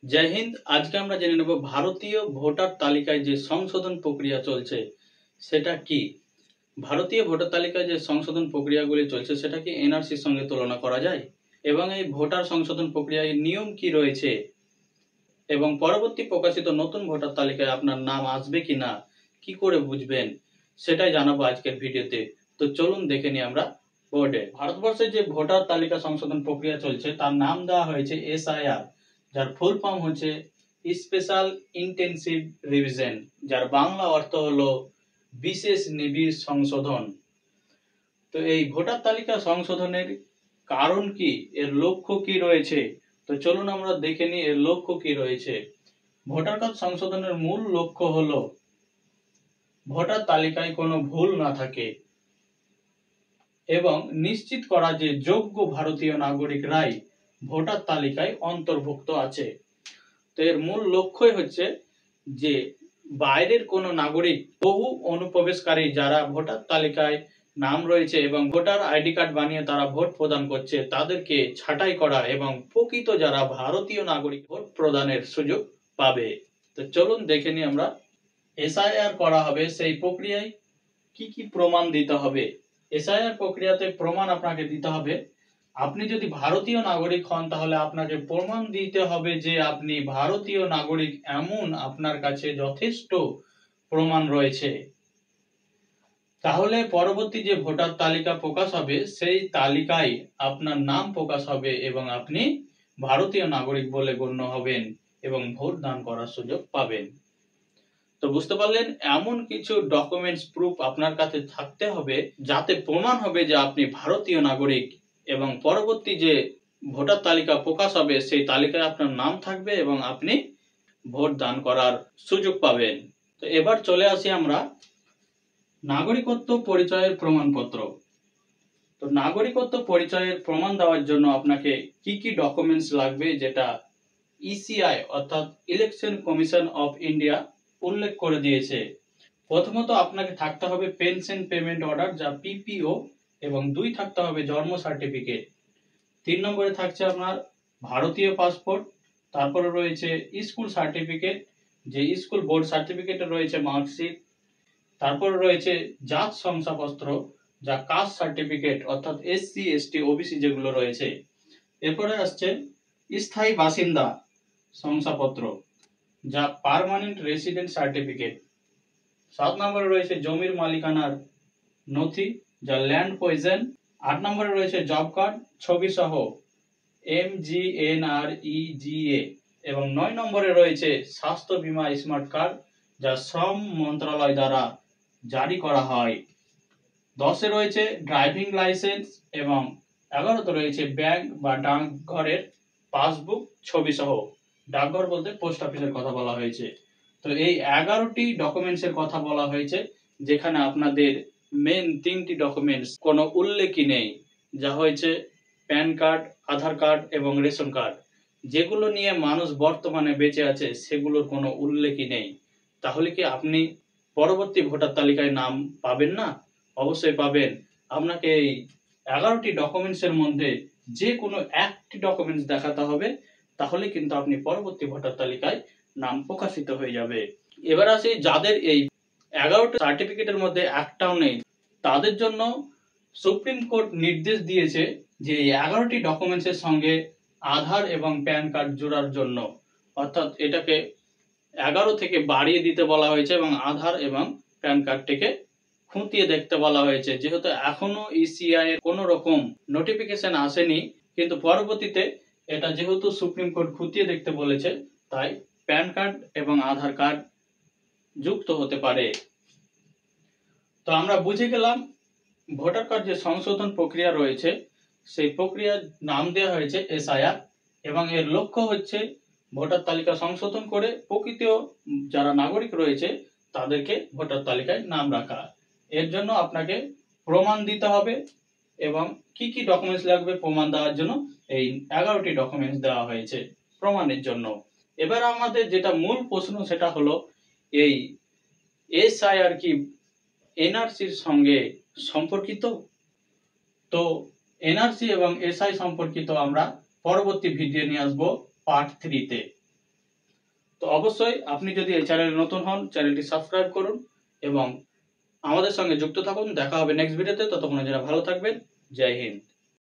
জয় হিন্দ। আজকে আমরা জেনে নেব ভারতীয় ভোটার তালিকায় যে সংশোধন প্রক্রিয়া চলছে সেটা কি। ভারতীয় ভোটার তালিকায় যে সংশোধন প্রক্রিয়াগুলি চলছে সেটা কি এনআরসির সঙ্গে তুলনা করা যায়, এবং এই ভোটার সংশোধন প্রক্রিয়ায় নিয়ম কি রয়েছে, এবং পরবর্তী প্রকাশিত নতুন ভোটার তালিকায় আপনার নাম আসবে কি না, কি করে বুঝবেন, সেটাই জানাবো আজকের ভিডিওতে। তো চলুন দেখে নিই আমরা বোর্ডে। ভারতবর্ষে যে ভোটার তালিকা সংশোধন প্রক্রিয়া চলছে তার নাম দেওয়া হয়েছে এসআইআর, যার ফুল ফর্ম হচ্ছে স্পেশাল ইন্টেনসিভ রিভিশন, যার বাংলা অর্থ হলো বিশেষ নিবিড় সংশোধন। তো এই ভোটার তালিকা সংশোধনের কারণ কি, এর লক্ষ্য কি রয়েছে, তো চলুন আমরা দেখে নিই এর লক্ষ্য কি রয়েছে। ভোটার কার্ড সংশোধনের মূল লক্ষ্য হলো ভোটার তালিকায় কোনো ভুল না থাকে এবং নিশ্চিত করা যে যোগ্য ভারতীয় নাগরিকরাই ভোটার তালিকায় অন্তর্ভুক্ত আছে। তো এর মূল লক্ষ্যই হচ্ছে যে বাইরের কোনো নাগরিক, বহু অনুপ্রবেশকারী যারা ভোটার তালিকায় নাম রয়েছে এবং ভোটার আইডি কার্ড বানিয়ে তারা ভোট প্রদান করছে, তাদেরকে ছাঁটাই করা এবং প্রকৃত যারা ভারতীয় নাগরিক ভোট প্রদানের সুযোগ পাবে। তো চলুন দেখে নিই আমরা। এসআইআর করা হবে, সেই প্রক্রিয়ায় কি কি প্রমাণ দিতে হবে। এসআইআর প্রক্রিয়াতে প্রমাণ আপনাকে দিতে হবে। আপনি যদি ভারতীয় নাগরিক হন তাহলে আপনাকে প্রমাণ দিতে হবে যে আপনি ভারতীয় নাগরিক, এমন আপনার কাছে যথেষ্ট প্রমাণ রয়েছে। তাহলে পরবর্তী যে ভোটার তালিকা প্রকাশ হবে সেই তালিকায় আপনার নাম প্রকাশ হবে এবং আপনি ভারতীয় নাগরিক বলে গণ্য হবেন এবং ভোট দান করার সুযোগ পাবেন। তো বুঝতে পারলেন, এমন কিছু ডকুমেন্টস প্রুফ আপনার কাছে থাকতে হবে যাতে প্রমাণ হবে যে আপনি ভারতীয় নাগরিক, এবং পরবর্তী যে ভোটার তালিকা প্রকাশ হবে সেই তালিকায় আপনার নাম থাকবে এবং আপনি ভোট দান করার সুযোগ পাবেন। তো এবার চলে আসি আমরা নাগরিকত্ব পরিচয়ের প্রমাণপত্র। তো নাগরিকত্ব পরিচয়ের প্রমাণ দেওয়ার জন্য আপনাকে কি কি ডকুমেন্টস লাগবে, যেটা ইসিআই অর্থাৎ ইলেকশন কমিশন অফ ইন্ডিয়া উল্লেখ করে দিয়েছে। প্রথমত আপনাকে থাকতে হবে পেনশন পেমেন্ট অর্ডার, যা পিপিও, এবং 2 থাকতে হবে জন্ম সার্টিফিকেট। 3 নম্বরে থাকছে আপনার ভারতীয় পাসপোর্ট। তারপরে রয়েছে স্কুল সার্টিফিকেট, যে স্কুল বোর্ড সার্টিফিকেটে রয়েছে মার্কশিট। তারপরে রয়েছে জাত শংসাপত্র, যা কাস্ট সার্টিফিকেট অর্থাৎ এসসি এসটি ওবিসি যেগুলো রয়েছে। এরপরে আসছে স্থায়ী বাসিন্দা শংসাপত্র, যা পার্মানেন্ট রেসিডেন্ট সার্টিফিকেট। 7 নম্বরে রয়েছে জমির মালিকানার নথি, যা ল্যান্ড পজিশন। 8 নম্বরে রয়েছে জব কার্ড ছবি সহ MGNREGA, এবং 9 নম্বরে রয়েছে স্বাস্থ্য বীমা স্মার্ট কার্ড, যা শ্রম মন্ত্রণালয় দ্বারা জারি করা হয়। 10 রয়েছে ড্রাইভিং লাইসেন্স, এবং 11তে রয়েছে ব্যাংক বা ডাকঘরের পাসবুক ছবি সহ। ডাকঘর বলতে পোস্ট অফিসের কথা বলা হয়েছে। তো এই 11টি ডকুমেন্টস এর কথা বলা হয়েছে, যেখানে আপনাদের মেন 3টি ডকুমেন্টস কোনো উল্লেখই নেই, যা হয়েছে প্যান কার্ড, আধার কার্ড এবং রেশন কার্ড। যেগুলো নিয়ে মানুষ বর্তমানে বেঁচে আছে সেগুলোর কোনো উল্লেখই নেই। তাহলে কি আপনি পরবর্তী ভোটার তালিকায় নাম পাবেন না? অবশ্যই পাবেন। আপনাকে এই 11টি ডকুমেন্টস এর মধ্যে যে কোনো একটি ডকুমেন্টস দেখাতে হবে, তাহলে কিন্তু আপনি পরবর্তী ভোটার তালিকায় নাম প্রকাশিত হয়ে যাবে। এবার আসি যাদের এই 11টি সার্টিফিকেটের মধ্যে একটাও নেই, তাদের জন্য সুপ্রিম কোর্ট নির্দেশ দিয়েছে যে এই 11টি ডকুমেন্টস এর সঙ্গে আধার এবং প্যান কার্ড জোড়ার জন্য, অর্থাৎ এটাকে 11 থেকে বাড়িয়ে দিতে বলা হয়েছে এবং আধার এবং প্যান কার্ডটিকে খুঁটিয়ে দেখতে বলা হয়েছে। যেহেতু এখনো ইসিআই এর কোনো রকম নোটিফিকেশন আসেনি, কিন্তু পরবর্তীতে এটা যেহেতু সুপ্রিম কোর্ট খুঁটিয়ে দেখতে বলেছে, তাই প্যান কার্ড এবং আধার কার্ড যুক্ত হতে পারে। তো আমরা বুঝে গেলাম ভোটার কার্ড যে সংশোধন প্রক্রিয়া রয়েছে সেই প্রক্রিয়ার নাম দেওয়া হয়েছে এসআইআর, এবং এর লক্ষ্য হচ্ছে ভোটার তালিকা সংশোধন করে প্রকৃত যারা নাগরিক রয়েছে তাদেরকে ভোটার তালিকায় নাম রাখা। এর জন্য আপনাকে প্রমাণ দিতে হবে, এবং কি কি ডকুমেন্টস লাগবে প্রমাণ দেওয়ার জন্য এই 11টি ডকুমেন্টস দেওয়া হয়েছে প্রমাণের জন্য। এবার আমাদের যেটা মূল প্রশ্ন সেটা হলো, এই এসআইআর কি এনআরসির সঙ্গে সম্পর্কিত? তো এনআরসি এবং এসআই সম্পর্কিত আমরা পরবর্তী ভিডিও নিয়ে আসবো পার্ট 3 তে। তো অবশ্যই আপনি যদি এই চ্যানেলে নতুন হন, চ্যানেলটি সাবস্ক্রাইব করুন এবং আমাদের সঙ্গে যুক্ত থাকুন। দেখা হবে নেক্সট ভিডিওতে। ততক্ষণে যারা ভালো থাকবেন। জয় হিন্দ।